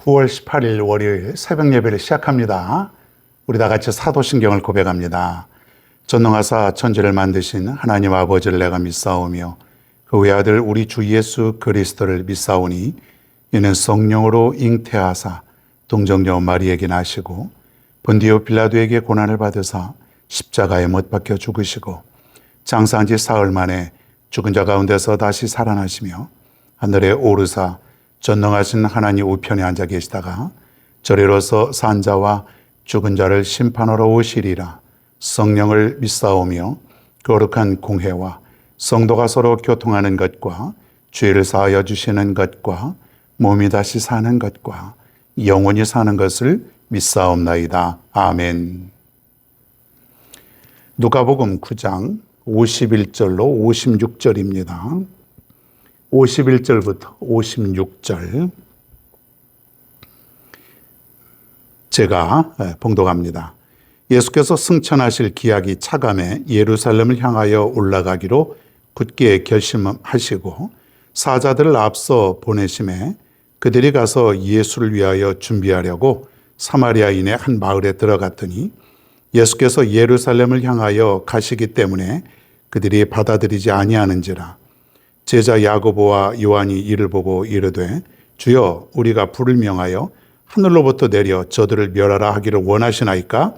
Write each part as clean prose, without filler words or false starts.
9월 18일 월요일 새벽 예배를 시작합니다. 우리 다 같이 사도신경을 고백합니다. 전능하사 천지를 만드신 하나님 아버지를 내가 믿사오며 그 외아들 우리 주 예수 그리스도를 믿사오니 이는 성령으로 잉태하사 동정녀 마리에게 나시고 본디오 빌라도에게 고난을 받으사 십자가에 못 박혀 죽으시고 장사한 지 사흘 만에 죽은 자 가운데서 다시 살아나시며 하늘에 오르사 전능하신 하나님 우편에 앉아 계시다가 저리로서 산 자와 죽은 자를 심판하러 오시리라. 성령을 믿사오며 거룩한 공회와 성도가 서로 교통하는 것과 죄를 사하여 주시는 것과 몸이 다시 사는 것과 영원히 사는 것을 믿사옵나이다. 아멘. 누가복음 9장 51절로 56절입니다. 51절부터 56절 제가 봉독합니다. 예수께서 승천하실 기약이 차감해 예루살렘을 향하여 올라가기로 굳게 결심하시고 사자들을 앞서 보내심에 그들이 가서 예수를 위하여 준비하려고 사마리아인의 한 마을에 들어갔더니 예수께서 예루살렘을 향하여 가시기 때문에 그들이 받아들이지 아니하는지라. 제자 야고보와 요한이 이를 보고 이르되 주여 우리가 불을 명하여 하늘로부터 내려 저들을 멸하라 하기를 원하시나이까?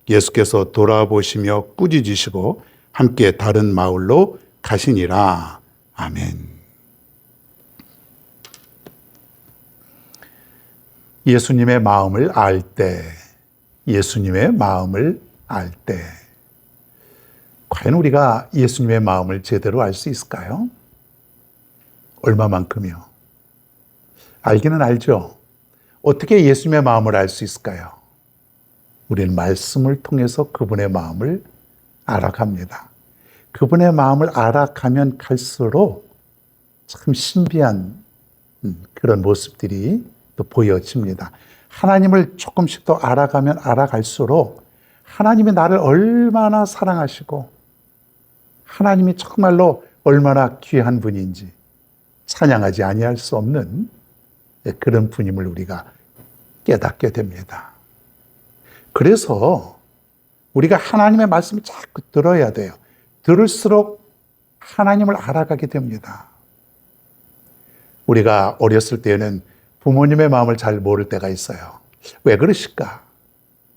예수께서 돌아보시며 꾸짖으시고 함께 다른 마을로 가시니라. 아멘. 예수님의 마음을 알 때, 예수님의 마음을 알 때, 과연 우리가 예수님의 마음을 제대로 알 수 있을까요? 얼마만큼이요? 알기는 알죠. 어떻게 예수님의 마음을 알 수 있을까요? 우리는 말씀을 통해서 그분의 마음을 알아갑니다. 그분의 마음을 알아가면 갈수록 참 신비한 그런 모습들이 또 보여집니다. 하나님을 조금씩 더 알아가면 알아갈수록 하나님이 나를 얼마나 사랑하시고 하나님이 정말로 얼마나 귀한 분인지 찬양하지 아니할 수 없는 그런 분임을 우리가 깨닫게 됩니다. 그래서 우리가 하나님의 말씀을 자꾸 들어야 돼요. 들을수록 하나님을 알아가게 됩니다. 우리가 어렸을 때는 부모님의 마음을 잘 모를 때가 있어요. 왜 그러실까?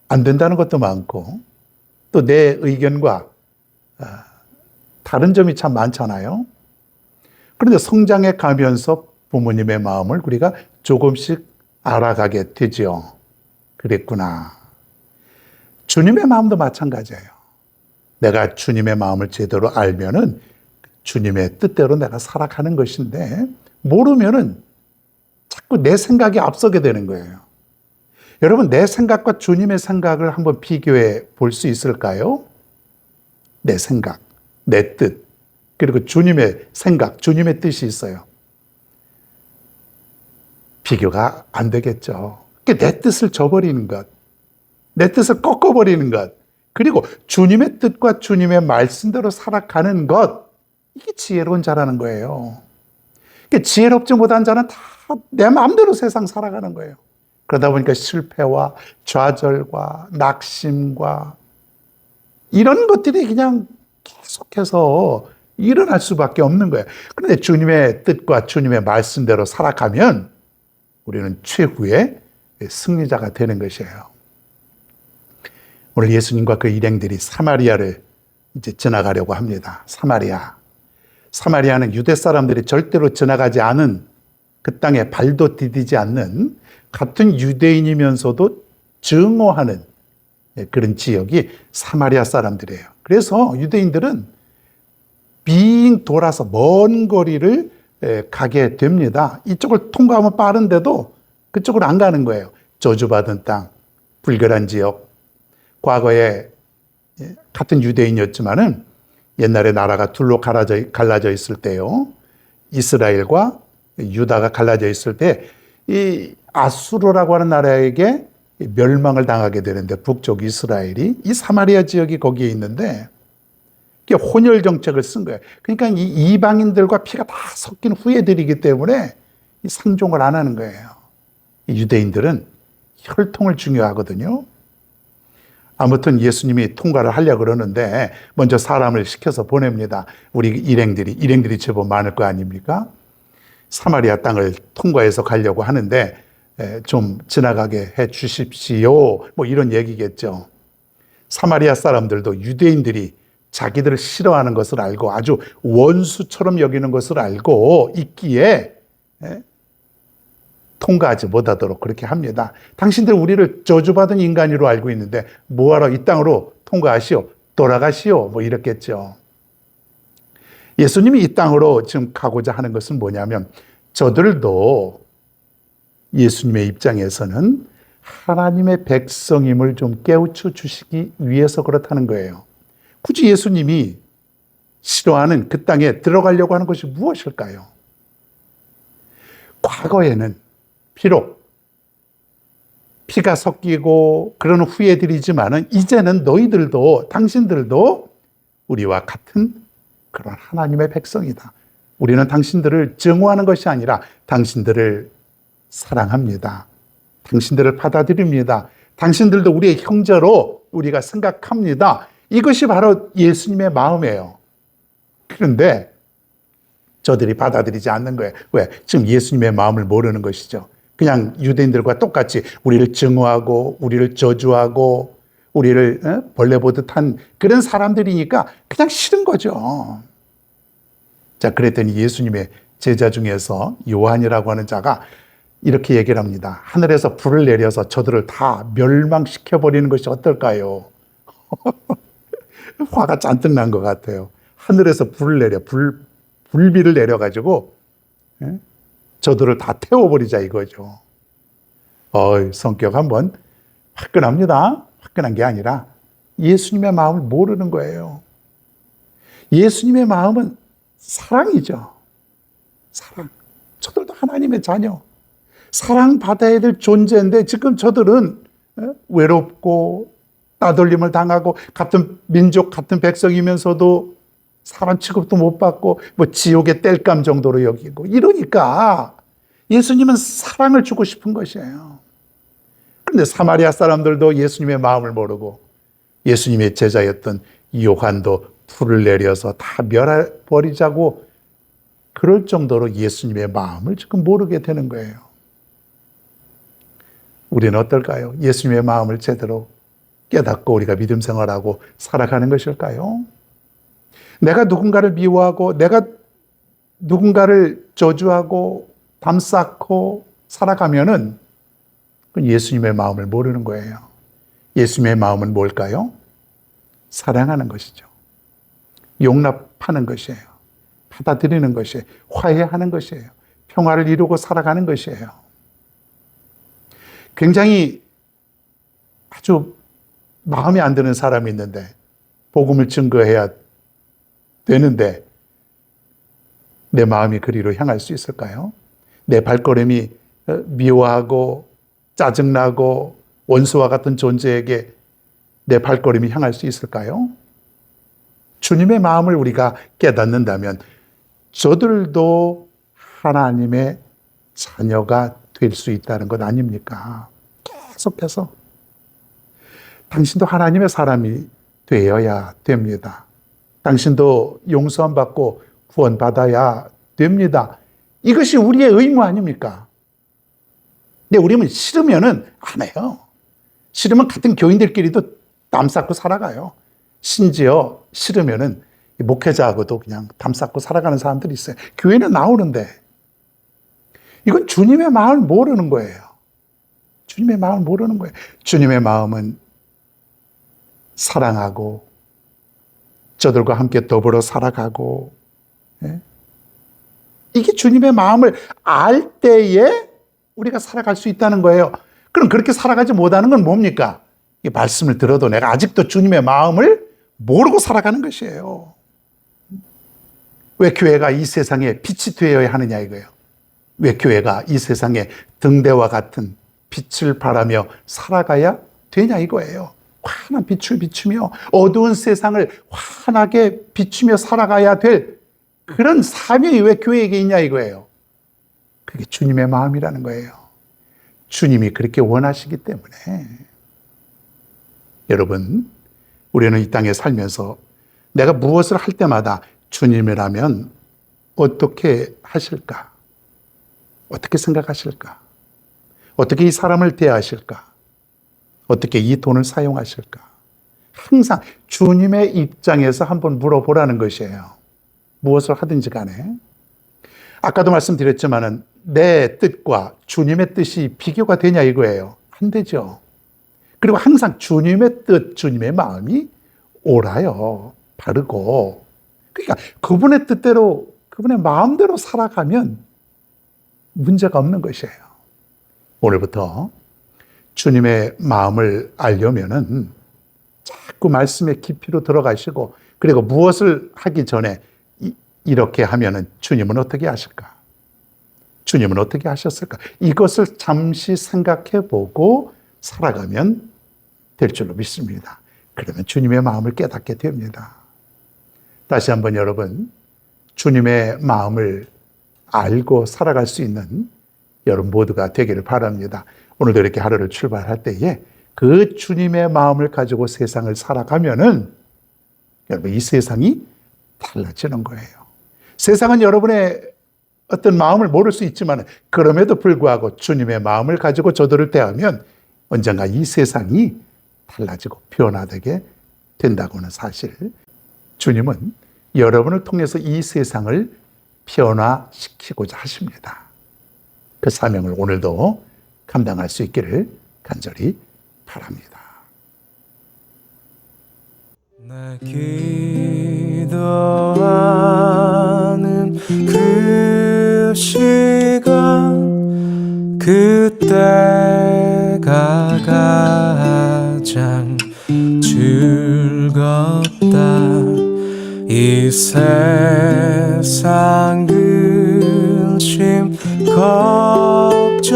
안 된다는 것도 많고 또 내 의견과 다른 점이 참 많잖아요. 그런데 성장해 가면서 부모님의 마음을 우리가 조금씩 알아가게 되죠. 그랬구나. 주님의 마음도 마찬가지예요. 내가 주님의 마음을 제대로 알면은 주님의 뜻대로 내가 살아가는 것인데 모르면은 자꾸 내 생각이 앞서게 되는 거예요. 여러분, 내 생각과 주님의 생각을 한번 비교해 볼 수 있을까요? 내 생각, 내 뜻, 그리고 주님의 생각, 주님의 뜻이 있어요. 비교가 안 되겠죠. 내 뜻을 저버리는 것, 내 뜻을 꺾어버리는 것, 그리고 주님의 뜻과 주님의 말씀대로 살아가는 것, 이게 지혜로운 자라는 거예요. 지혜롭지 못한 자는 다 내 마음대로 세상 살아가는 거예요. 그러다 보니까 실패와 좌절과 낙심과 이런 것들이 그냥 계속해서 일어날 수밖에 없는 거예요. 그런데 주님의 뜻과 주님의 말씀대로 살아가면 우리는 최후의 승리자가 되는 것이에요. 오늘 예수님과 그 일행들이 사마리아를 이제 지나가려고 합니다. 사마리아는 유대 사람들이 절대로 지나가지 않은 그 땅에 발도 디디지 않는 같은 유대인이면서도 증오하는 그런 지역이 사마리아 사람들이에요. 그래서 유대인들은 빙 돌아서 먼 거리를 가게 됩니다. 이쪽을 통과하면 빠른데도 그쪽으로 안 가는 거예요. 저주받은 땅, 불결한 지역. 과거에 같은 유대인이었지만은 옛날에 나라가 둘로 갈라져 있을 때요. 이스라엘과 유다가 갈라져 있을 때 이 아수르라고 하는 나라에게 멸망을 당하게 되는데 북쪽 이스라엘이 이 사마리아 지역이 거기에 있는데 혼혈 정책을 쓴 거예요. 그러니까 이 이방인들과 피가 다 섞인 후예들이기 때문에 이 상종을 안 하는 거예요. 이 유대인들은 혈통을 중요하거든요. 아무튼 예수님이 통과를 하려고 그러는데 먼저 사람을 시켜서 보냅니다. 우리 일행들이 제법 많을 거 아닙니까? 사마리아 땅을 통과해서 가려고 하는데 좀 지나가게 해 주십시오. 뭐 이런 얘기겠죠. 사마리아 사람들도 유대인들이 자기들을 싫어하는 것을 알고 아주 원수처럼 여기는 것을 알고 있기에 통과하지 못하도록 그렇게 합니다. 당신들 우리를 저주받은 인간으로 알고 있는데 뭐하러 이 땅으로 통과하시오, 돌아가시오, 뭐 이랬겠죠. 예수님이 이 땅으로 지금 가고자 하는 것은 뭐냐면 저들도 예수님의 입장에서는 하나님의 백성임을 좀 깨우쳐 주시기 위해서 그렇다는 거예요. 굳이 예수님이 싫어하는 그 땅에 들어가려고 하는 것이 무엇일까요? 과거에는 비록 피가 섞이고 그런 후예들이지만은 이제는 너희들도 당신들도 우리와 같은 그런 하나님의 백성이다. 우리는 당신들을 증오하는 것이 아니라 당신들을 사랑합니다. 당신들을 받아들입니다. 당신들도 우리의 형제로 우리가 생각합니다. 이것이 바로 예수님의 마음이에요. 그런데 저들이 받아들이지 않는 거예요. 왜? 지금 예수님의 마음을 모르는 것이죠. 그냥 유대인들과 똑같이 우리를 증오하고 우리를 저주하고 우리를 벌레 보듯한 그런 사람들이니까 그냥 싫은 거죠. 자, 그랬더니 예수님의 제자 중에서 요한이라고 하는 자가 이렇게 얘기를 합니다. 하늘에서 불을 내려서 저들을 다 멸망시켜버리는 것이 어떨까요? 화가 잔뜩 난 것 같아요. 하늘에서 불을 내려, 불비를 내려가지고 저들을 다 태워버리자 이거죠. 성격 한번 화끈합니다. 화끈한 게 아니라 예수님의 마음을 모르는 거예요. 예수님의 마음은 사랑이죠. 사랑. 저들도 하나님의 자녀. 사랑받아야 될 존재인데 지금 저들은 외롭고 따돌림을 당하고 같은 민족, 같은 백성이면서도 사람 취급도 못 받고 뭐 지옥의 땔감 정도로 여기고 이러니까 예수님은 사랑을 주고 싶은 것이에요. 그런데 사마리아 사람들도 예수님의 마음을 모르고 예수님의 제자였던 요한도 불을 내려서 다 멸해버리자고 그럴 정도로 예수님의 마음을 지금 모르게 되는 거예요. 우리는 어떨까요? 예수님의 마음을 제대로 깨닫고 우리가 믿음 생활하고 살아가는 것일까요? 내가 누군가를 미워하고 내가 누군가를 저주하고 담쌓고 살아가면은 예수님의 마음을 모르는 거예요. 예수님의 마음은 뭘까요? 사랑하는 것이죠. 용납하는 것이에요. 받아들이는 것이에요. 화해하는 것이에요. 평화를 이루고 살아가는 것이에요. 굉장히 아주 마음에 안 드는 사람이 있는데 복음을 증거해야 되는데 내 마음이 그리로 향할 수 있을까요? 내 발걸음이 미워하고 짜증나고 원수와 같은 존재에게 내 발걸음이 향할 수 있을까요? 주님의 마음을 우리가 깨닫는다면 저들도 하나님의 자녀가 될 수 있다는 것 아닙니까? 계속해서 당신도 하나님의 사람이 되어야 됩니다. 당신도 용서함 받고 구원받아야 됩니다. 이것이 우리의 의무 아닙니까? 근데 우리는 싫으면은 안 해요. 싫으면 같은 교인들끼리도 담쌓고 살아가요. 심지어 싫으면은 목회자하고도 그냥 담쌓고 살아가는 사람들이 있어요. 교회는 나오는데 이건 주님의 마음을 모르는 거예요. 주님의 마음을 모르는 거예요. 주님의 마음은 사랑하고 저들과 함께 더불어 살아가고 이게 주님의 마음을 알 때에 우리가 살아갈 수 있다는 거예요. 그럼 그렇게 살아가지 못하는 건 뭡니까? 이 말씀을 들어도 내가 아직도 주님의 마음을 모르고 살아가는 것이에요. 왜 교회가 이 세상에 빛이 되어야 하느냐 이거예요. 왜 교회가 이 세상에 등대와 같은 빛을 발하며 살아가야 되냐 이거예요. 환한 빛을 비추며 어두운 세상을 환하게 비추며 살아가야 될 그런 사명이 왜 교회에게 있냐 이거예요. 그게 주님의 마음이라는 거예요. 주님이 그렇게 원하시기 때문에. 여러분, 우리는 이 땅에 살면서 내가 무엇을 할 때마다 주님이라면 어떻게 하실까? 어떻게 생각하실까? 어떻게 이 사람을 대하실까? 어떻게 이 돈을 사용하실까? 항상 주님의 입장에서 한번 물어보라는 것이에요. 무엇을 하든지 간에. 아까도 말씀드렸지만은 내 뜻과 주님의 뜻이 비교가 되냐 이거예요. 안 되죠. 그리고 항상 주님의 뜻, 주님의 마음이 옳아요. 바르고. 그러니까 그분의 뜻대로, 그분의 마음대로 살아가면 문제가 없는 것이에요. 오늘부터 주님의 마음을 알려면은 자꾸 말씀의 깊이로 들어가시고, 그리고 무엇을 하기 전에 이렇게 하면은 주님은 어떻게 하실까? 주님은 어떻게 하셨을까? 이것을 잠시 생각해 보고 살아가면 될 줄로 믿습니다. 그러면 주님의 마음을 깨닫게 됩니다. 다시 한번 여러분, 주님의 마음을 알고 살아갈 수 있는 여러분 모두가 되기를 바랍니다. 오늘도 이렇게 하루를 출발할 때에 그 주님의 마음을 가지고 세상을 살아가면은 여러분 이 세상이 달라지는 거예요. 세상은 여러분의 어떤 마음을 모를 수 있지만 그럼에도 불구하고 주님의 마음을 가지고 저들을 대하면 언젠가 이 세상이 달라지고 변화되게 된다고는 사실. 주님은 여러분을 통해서 이 세상을 변화시키고자 하십니다. 그 사명을 오늘도 감당할 수 있기를 간절히 바랍니다. 내 기도하는 그 시간, 그때가 가장 즐겁다. 이 세상 근심 걱정에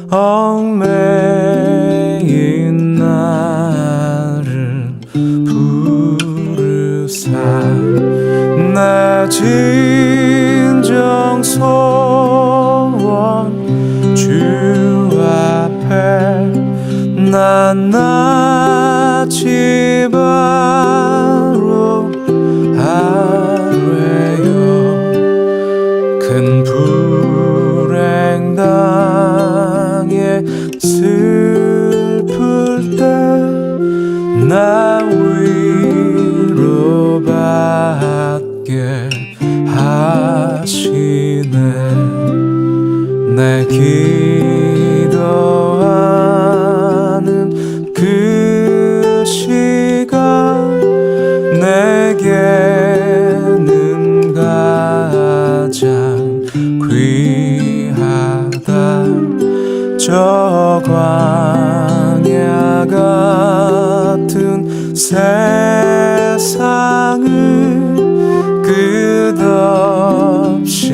얽매인 나를 부르사 내 진정 소원 주 앞에 난 나지 바로 아뢰요. 큰 불행 당해 슬플 때 나 위로받게 하시네. 내 기도하는 그 시간 내게는 가장 귀하다. 저 광야 같은 세상을 끝없이